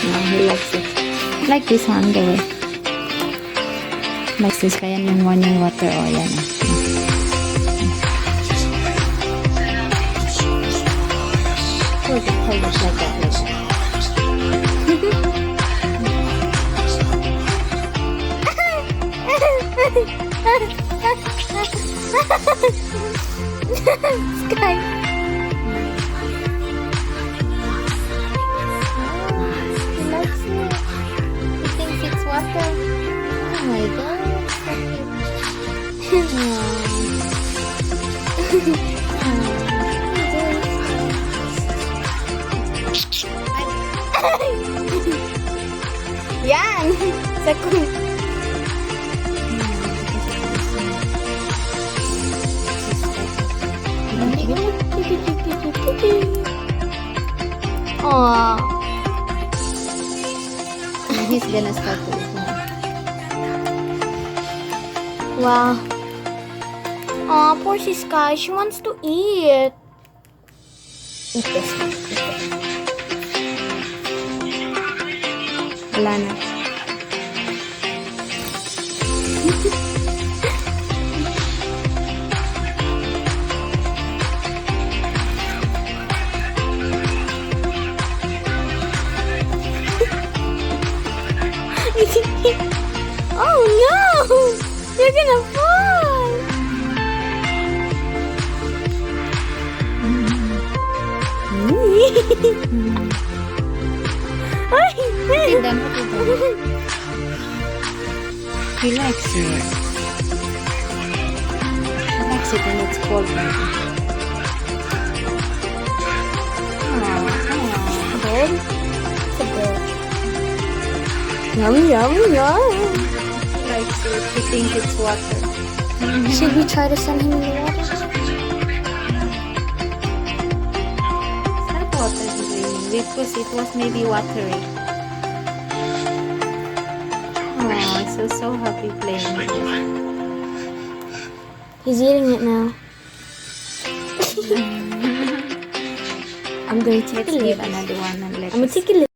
now. He likes it. Like this one, the way. Likes this. Kaya yung morning water. O, yan. Hold it like that, like that. Sky. He likes it. He thinks it's water. Oh my god, so cute. Yan! Sakong. Aww. He's gonna start to eat now. Wow. Aw, poor si Sky. She wants to eat. Eat this. Wala na. Oh no! You're gonna fall! Put it down, put it down. He likes it. He likes it when it's cold. Bird? It's a bird. Yum, yum, yum. He likes it. He thinks it's water. Should we try to send him in the water? It's not water he's raining because it was maybe watery. Oh, so happy playing with it. He's eating it now. I'm gonna take Let's a give little. another one and let I'm gonna us take a little.